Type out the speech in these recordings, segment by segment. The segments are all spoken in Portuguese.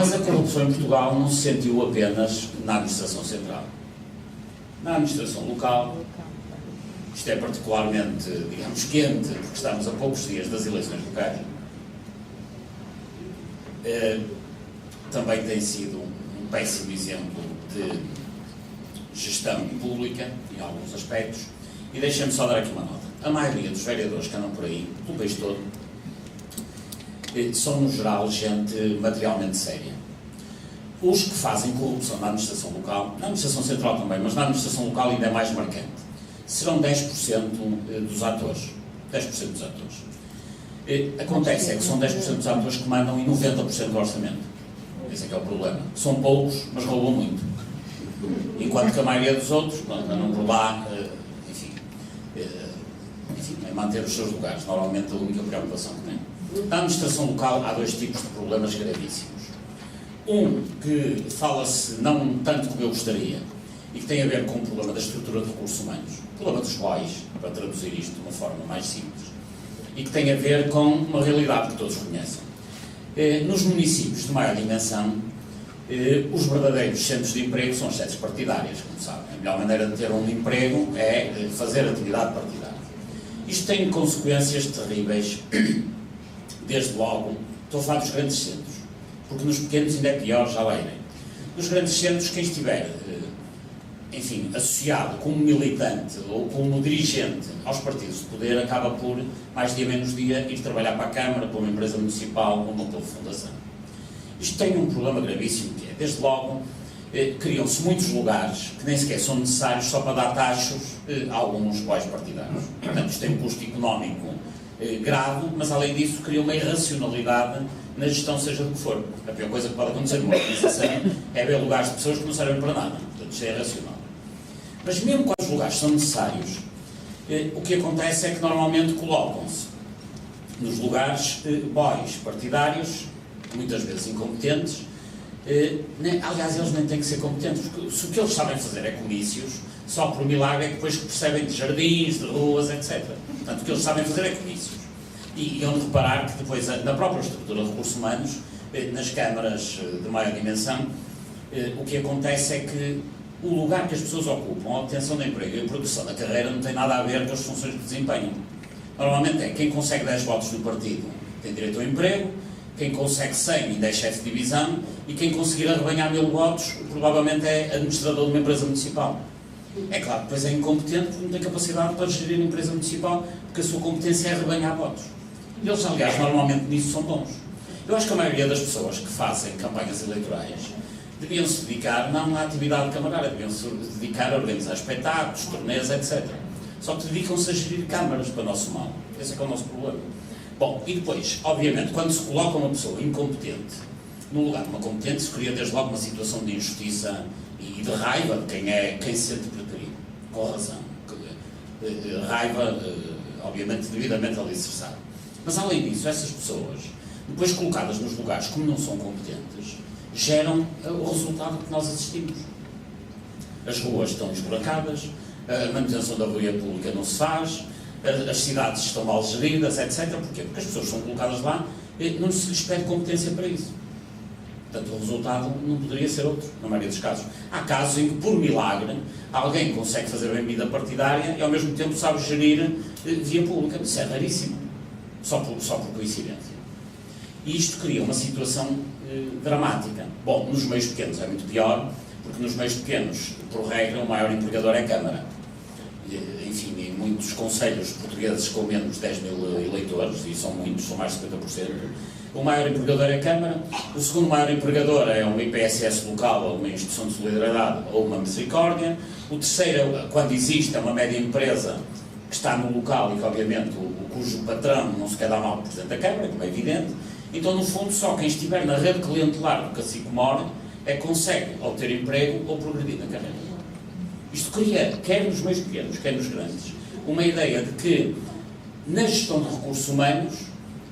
Mas a corrupção em Portugal não se sentiu apenas na administração central. Na administração local, isto é particularmente, digamos, quente, porque estamos a poucos dias das eleições locais, também tem sido um péssimo exemplo de gestão pública, em alguns aspectos, e deixem-me só dar aqui uma nota. A maioria dos vereadores que andam por aí, pelo país todo, são, no geral, gente materialmente séria. Os que fazem corrupção na administração local, na administração central também, mas na administração local ainda é mais marcante, serão 10% dos atores. 10% dos atores. Acontece é que são 10% dos atores que mandam em 90% do orçamento. Esse é que é o problema. São poucos, mas roubam muito. Enquanto que a maioria dos outros andam por lá, enfim, é manter os seus lugares. Normalmente a única preocupação que tem. Na administração local há dois tipos de problemas gravíssimos. Um que fala-se não tanto como eu gostaria e que tem a ver com o problema da estrutura de recursos humanos, o problema dos ROIs, para traduzir isto de uma forma mais simples, e que tem a ver com uma realidade que todos conhecem. Nos municípios de maior dimensão, os verdadeiros centros de emprego são as sedes partidárias, como sabem. A melhor maneira de ter um emprego é fazer atividade partidária. Isto tem consequências terríveis. Desde logo, estou a falar dos grandes centros, porque nos pequenos ainda é pior, já lá irem. Nos grandes centros, quem estiver, enfim, associado como militante ou como dirigente aos partidos de poder, acaba por, mais dia menos dia, ir trabalhar para a Câmara, para uma empresa municipal ou uma fundação. Isto tem um problema gravíssimo, que é, desde logo, criam-se muitos lugares que nem sequer são necessários só para dar taxos a alguns pós-partidários. Portanto, isto tem um custo económico grave, mas além disso cria uma irracionalidade na gestão, seja do que for. A pior coisa que pode acontecer numa organização é ver lugares de pessoas que não servem para nada. Portanto, isto é irracional. Mas mesmo quando os lugares são necessários, o que acontece é que normalmente colocam-se nos lugares boys partidários, muitas vezes incompetentes. Aliás, eles nem têm que ser competentes, porque se o que eles sabem fazer é comícios, só por milagre é que depois percebem de jardins, de ruas, etc. Portanto, o que eles sabem fazer é comícios. E onde reparar que depois, na própria estrutura de recursos humanos, nas câmaras de maior dimensão, o que acontece é que o lugar que as pessoas ocupam, a obtenção de emprego e a produção da carreira, não tem nada a ver com as funções que desempenham. Normalmente é quem consegue 10 votos no partido tem direito ao emprego, quem consegue 100 ainda é chefe de divisão, e quem conseguir arrebanhar 1000 votos provavelmente é administrador de uma empresa municipal. É claro que depois é incompetente porque não tem capacidade para gerir a empresa municipal, porque a sua competência é arrebanhar votos. E eles, aliás, normalmente nisso são bons. Eu acho que a maioria das pessoas que fazem campanhas eleitorais deviam se dedicar não à atividade camarária, deviam se dedicar a organizar espetáculos, torneios, etc. Só que dedicam-se a gerir câmaras para o nosso mal. Esse é que é o nosso problema. Bom, e depois, obviamente, quando se coloca uma pessoa incompetente no lugar de uma competente, se cria desde logo uma situação de injustiça e de raiva de quem se sente preterido, com razão. Raiva, obviamente, devidamente alicerçada. Mas, além disso, essas pessoas, depois colocadas nos lugares como não são competentes, geram o resultado que nós assistimos. As ruas estão esburacadas, a manutenção da via pública não se faz, as cidades estão mal geridas, etc. Porquê? Porque as pessoas são colocadas lá e não se lhes pede competência para isso. Portanto, o resultado não poderia ser outro, na maioria dos casos. Há casos em que, por milagre, alguém consegue fazer bem vida partidária e, ao mesmo tempo, sabe gerir via pública. Isso é raríssimo. Só por coincidência. E isto cria uma situação dramática. Bom, nos meios pequenos é muito pior, porque nos meios pequenos, por regra, o maior empregador é a Câmara. Enfim, em muitos concelhos portugueses com menos de 10 mil eleitores, e são muitos, são mais de 50%, o maior empregador é a Câmara, o segundo maior empregador é uma IPSS local, ou uma instituição de solidariedade, ou uma misericórdia, o terceiro, quando existe, é uma média empresa que está no local e que, obviamente, cujo patrão não se quer dar mal ao Presidente da Câmara, como é evidente. Então, no fundo, só quem estiver na rede clientelar do cacique mora é que consegue ou ter emprego ou progredir na carreira. Isto cria, quer nos meios pequenos, quer nos grandes, uma ideia de que, na gestão de recursos humanos,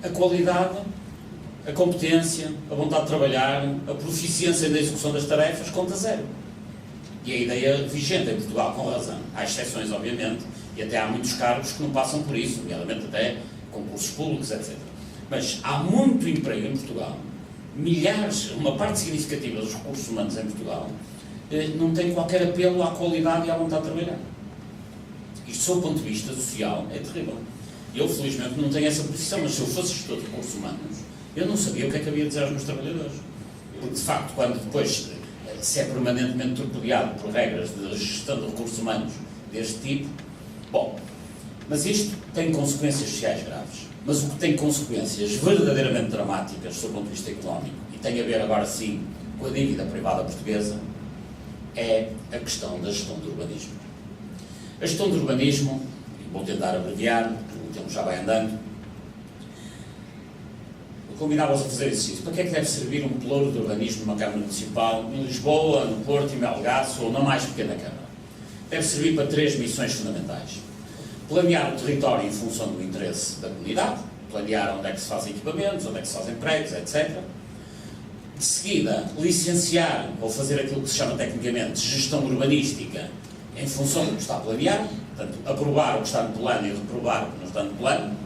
a qualidade, a competência, a vontade de trabalhar, a proficiência na execução das tarefas conta zero. E a ideia vigente em Portugal, com razão. Há exceções, obviamente, e até há muitos cargos que não passam por isso, nomeadamente até concursos públicos, etc. Mas há muito emprego em Portugal, uma parte significativa dos recursos humanos em Portugal não tem qualquer apelo à qualidade e à vontade de trabalhar. Isto, sob o ponto de vista social, é terrível. Eu, felizmente, não tenho essa profissão, mas se eu fosse gestor de recursos humanos, eu não sabia o que é que havia de dizer aos meus trabalhadores. Porque, de facto, quando depois se é permanentemente torpedeado por regras de gestão de recursos humanos deste tipo, bom, mas isto tem consequências sociais graves. Mas o que tem consequências verdadeiramente dramáticas, sob o ponto de vista económico, e tem a ver agora sim com a dívida privada portuguesa, é a questão da gestão do urbanismo. A gestão do urbanismo, vou tentar abreviar, porque o tempo já vai andando, eu convidava-os a fazer exercício. Para que é que deve servir um pelouro de urbanismo numa Câmara Municipal, em Lisboa, no Porto, em Melgaço ou na mais pequena Câmara? Deve servir para 3 missões fundamentais. Planear o território em função do interesse da comunidade, planear onde é que se fazem equipamentos, onde é que se fazem prédios, etc. De seguida, licenciar ou fazer aquilo que se chama tecnicamente gestão urbanística em função do que está planeado, portanto, aprovar o que está no plano e reprovar o que não está no plano,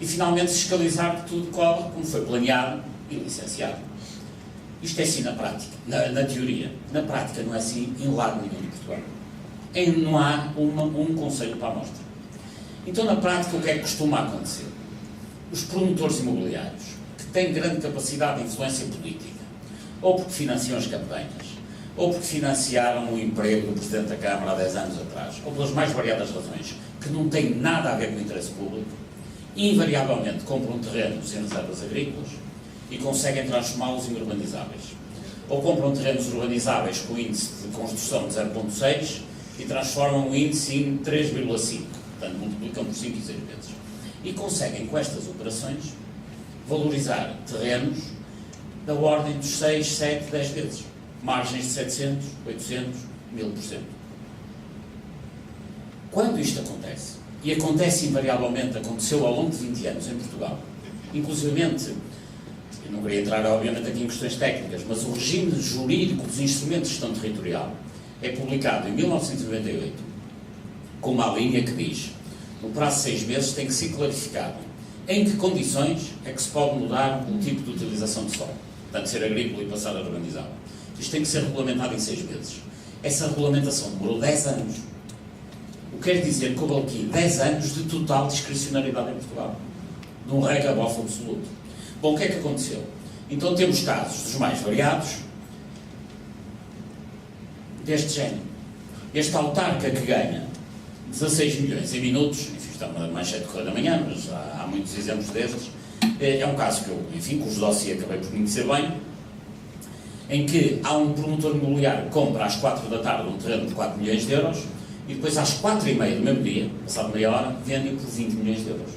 e finalmente fiscalizar que tudo corre como foi planeado e licenciado. Isto é assim na prática, na teoria. Na prática não é assim em lado nenhum de Portugal. Não há um conselho para a amostra. Então, na prática, o que é que costuma acontecer? Os promotores imobiliários, que têm grande capacidade de influência política, ou porque financiam as campanhas, ou porque financiaram o emprego do Presidente da Câmara há 10 anos atrás, ou pelas mais variadas razões, que não têm nada a ver com o interesse público, invariavelmente compram terrenos em reservas agrícolas e conseguem transformá-los em urbanizáveis. Ou compram terrenos urbanizáveis com índice de construção de 0,6 e transformam o índice em 3,5. Portanto, multiplicam por 5 e 6 vezes. E conseguem, com estas operações, valorizar terrenos da ordem dos 6, 7, 10 vezes. Margens de 700, 800, 1000%. Quando isto acontece, e acontece invariavelmente, aconteceu ao longo de 20 anos em Portugal, inclusivamente, eu não queria entrar obviamente aqui em questões técnicas, mas o regime jurídico dos instrumentos de gestão territorial é publicado em 1998, com uma linha que diz, no prazo de 6 meses tem que ser clarificado em que condições é que se pode mudar o tipo de utilização de solo, portanto ser agrícola e passar a urbanizar. Isto tem que ser regulamentado em 6 meses. Essa regulamentação demorou 10 anos. O que quer dizer que houve aqui 10 anos de total discricionariedade em Portugal, de um regabof absoluto. Bom, o que é que aconteceu? Então temos casos dos mais variados deste género. Este autarca que ganha 16 milhões em minutos, enfim, está uma manchete de Correio da Manhã, mas há muitos exemplos destes, é um caso que eu, enfim, cujo dossiê acabei por conhecer bem, em que há um promotor imobiliário que compra às 4 da tarde um terreno por 4 milhões de euros e depois às 4h30 do mesmo dia, passado meia hora, vende por 20 milhões de euros.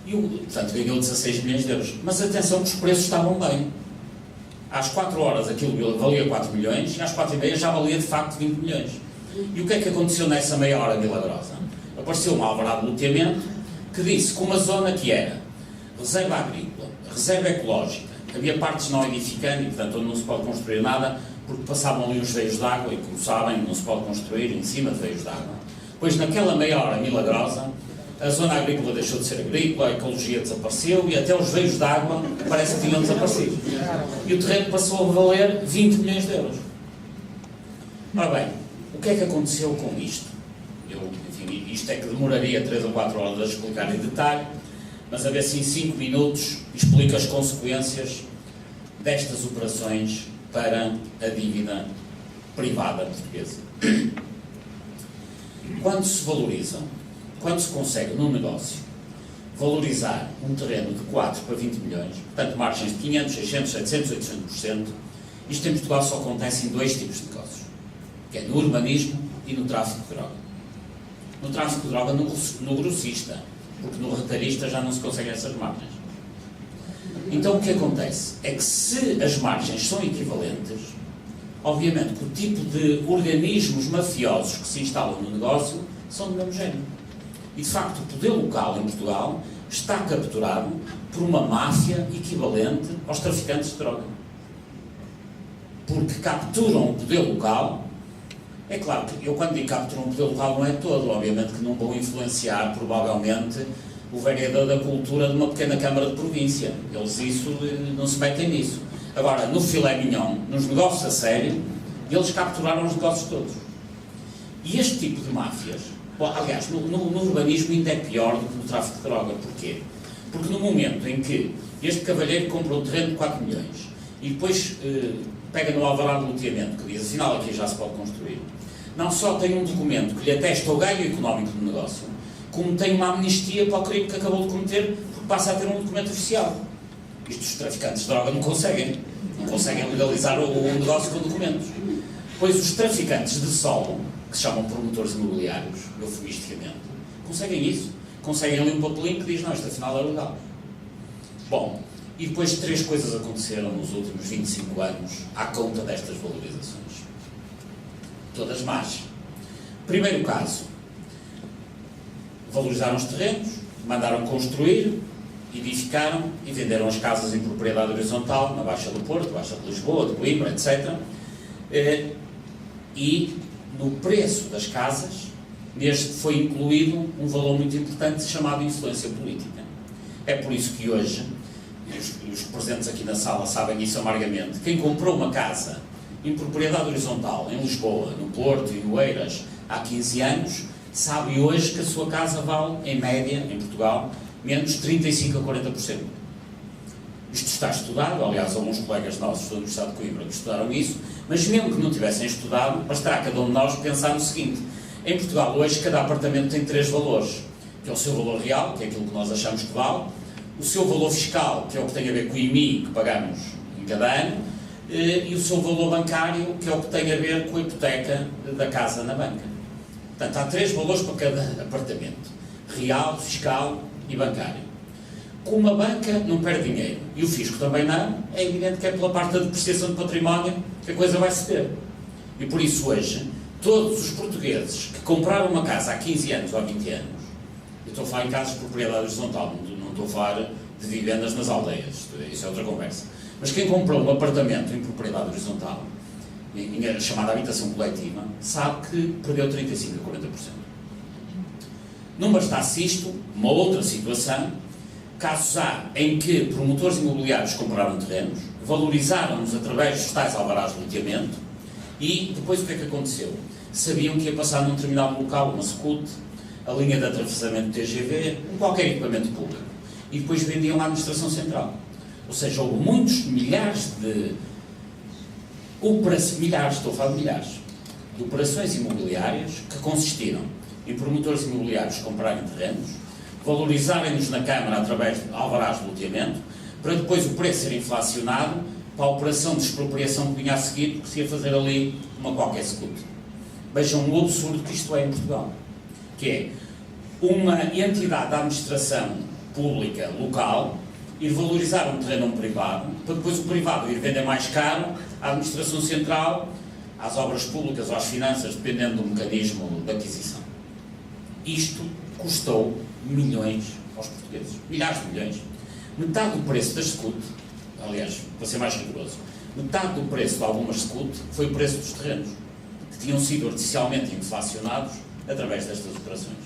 E, portanto, ganhou 16 milhões de euros. Mas atenção que os preços estavam bem. Às 4 horas aquilo valia 4 milhões e às 4h30 já valia de facto 20 milhões. E o que é que aconteceu nessa meia hora milagrosa? Apareceu um alvará de loteamento que disse que uma zona que era reserva agrícola, reserva ecológica, havia partes não edificando e, portanto, onde não se pode construir nada, porque passavam ali os veios de água e, como sabem, não se pode construir em cima de veios de água. Pois, naquela meia hora milagrosa, a zona agrícola deixou de ser agrícola, a ecologia desapareceu e até os veios de água parece que tinham desaparecido. E o terreno passou a valer 20 milhões de euros. Ora bem, o que é que aconteceu com isto? Enfim, isto é que demoraria 3 ou 4 horas a explicar em detalhe, mas a ver se em 5 minutos explico as consequências destas operações para a dívida privada portuguesa. Quando se valorizam, quando se consegue num negócio valorizar um terreno de 4 para 20 milhões, portanto margens de 500, 600, 700, 800%, isto em Portugal só acontece em 2 tipos de negócios, que é no urbanismo e no tráfico de droga. No tráfico de droga, no grossista, porque no retalhista já não se conseguem essas margens. Então o que acontece é que se as margens são equivalentes, obviamente que o tipo de organismos mafiosos que se instalam no negócio são do mesmo género. E de facto o poder local em Portugal está capturado por uma máfia equivalente aos traficantes de droga. Porque capturam o poder local. É claro que eu quando digo capturam o poder local não é todo, obviamente que não vão influenciar provavelmente o vereador da cultura de uma pequena Câmara de Província. Eles não se metem nisso. Agora, no filé mignon, nos negócios a sério, eles capturaram os negócios todos. E este tipo de máfias, aliás, no urbanismo ainda é pior do que no tráfico de droga. Porquê? Porque no momento em que este cavalheiro compra um terreno de 4 milhões e depois pega no alvará de loteamento, que diz, afinal aqui já se pode construir, não só tem um documento que lhe atesta o ganho económico do negócio, como tem uma amnistia para o crime que acabou de cometer, porque passa a ter um documento oficial. Isto os traficantes de droga não conseguem legalizar o negócio com documentos. Pois os traficantes de solo, que se chamam promotores imobiliários, eufemisticamente, conseguem isso. Conseguem ali um papelinho que diz, não, isto afinal é legal. Bom, e depois 3 coisas aconteceram nos últimos 25 anos à conta destas valorizações. Todas más. Primeiro caso, valorizaram os terrenos, mandaram construir, edificaram e venderam as casas em propriedade horizontal, na Baixa do Porto, Baixa de Lisboa, de Coimbra, etc. E no preço das casas, neste foi incluído um valor muito importante chamado influência política. É por isso que hoje, e os presentes aqui na sala sabem isso amargamente, quem comprou uma casa em propriedade horizontal em Lisboa, no Porto e no Eiras há 15 anos, sabe hoje que a sua casa vale, em média, em Portugal, menos 35% a 40%. Isto está estudado, aliás, alguns colegas nossos da Universidade de Coimbra que estudaram isso, mas mesmo que não tivessem estudado, bastará cada um de nós pensar no seguinte: em Portugal hoje cada apartamento tem 3 valores, que é o seu valor real, que é aquilo que nós achamos que vale, o seu valor fiscal, que é o que tem a ver com o IMI que pagamos em cada ano, e o seu valor bancário, que é o que tem a ver com a hipoteca da casa na banca. Portanto, há 3 valores para cada apartamento: real, fiscal e bancário. Como a banca não perde dinheiro e o fisco também não, é evidente que é pela parte da depreciação de património que a coisa vai ceder. E por isso hoje, todos os portugueses que compraram uma casa há 15 anos ou há 20 anos, eu estou a falar em casos de propriedade horizontal, não estou a falar de vivendas nas aldeias, isso é outra conversa, mas quem comprou um apartamento em propriedade horizontal, em chamada habitação coletiva, sabe que perdeu 35% a 40%. Não bastasse isto, uma outra situação, casos há em que promotores imobiliários compraram terrenos, valorizaram-nos através dos tais alvarás de loteamento e depois o que é que aconteceu? Sabiam que ia passar num determinado local uma SCUT, a linha de atravessamento TGV, qualquer equipamento público, e depois vendiam à administração central. Ou seja, houve muitos, milhares de operações, estou a falar de milhares, de operações imobiliárias que consistiram em promotores imobiliários comprarem terrenos, valorizarem-nos na Câmara através de alvarás de loteamento, para depois o preço ser inflacionado para a operação de expropriação que vinha a seguir, porque se ia fazer ali uma qualquer SCUT. Vejam o absurdo que isto é em Portugal, que é uma entidade da administração pública local ir valorizar um terreno a um privado, para depois o privado ir vender mais caro à administração central, às obras públicas ou às finanças, dependendo do mecanismo de aquisição. Isto custou milhões aos portugueses, milhares de milhões. Metade do preço das SCUT, aliás, para ser mais rigoroso, metade do preço de algumas SCUT foi o preço dos terrenos, que tinham sido artificialmente inflacionados através destas operações.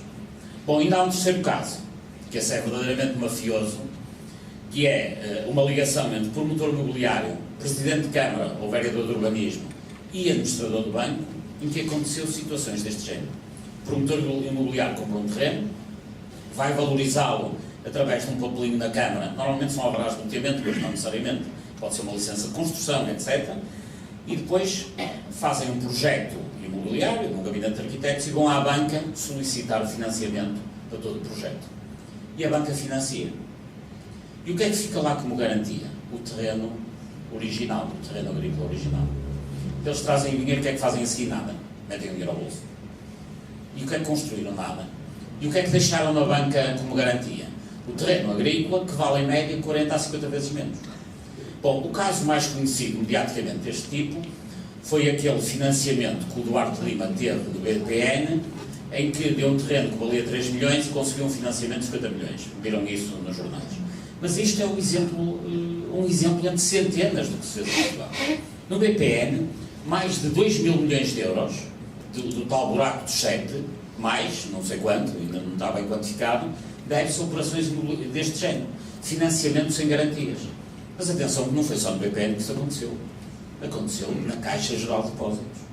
Bom, ainda há um terceiro caso, que esse é verdadeiramente mafioso, que é uma ligação entre promotor imobiliário, presidente de Câmara ou vereador de urbanismo e administrador do banco, em que aconteceu situações deste género. O promotor imobiliário comprou um terreno, vai valorizá-lo através de um papelinho na Câmara, normalmente são alvarás de loteamento, mas não necessariamente, pode ser uma licença de construção, etc. E depois fazem um projeto imobiliário, num gabinete de arquitetos, e vão à banca solicitar o financiamento para todo o projeto. E a banca financia. E o que é que fica lá como garantia? O terreno original, o terreno agrícola original. Eles trazem o dinheiro, o que é que fazem a seguir? Nada. Metem o dinheiro ao bolso. E o que é que construíram? Nada. E o que é que deixaram na banca como garantia? O terreno agrícola, que vale em média 40 a 50 vezes menos. Bom, o caso mais conhecido mediaticamente deste tipo foi aquele financiamento que o Duarte Lima teve do BPN, em que deu um terreno que valia 3 milhões e conseguiu um financiamento de 50 milhões. Viram isso nos jornais. Mas isto é um exemplo entre centenas do que se fez em Portugal. No BPN, mais de 2 mil milhões de euros, do tal buraco dos 7, mais, não sei quanto, ainda não está bem quantificado, deve-se a operações deste género. Financiamento sem garantias. Mas atenção, que não foi só no BPN que isso aconteceu. Aconteceu na Caixa Geral de Depósitos.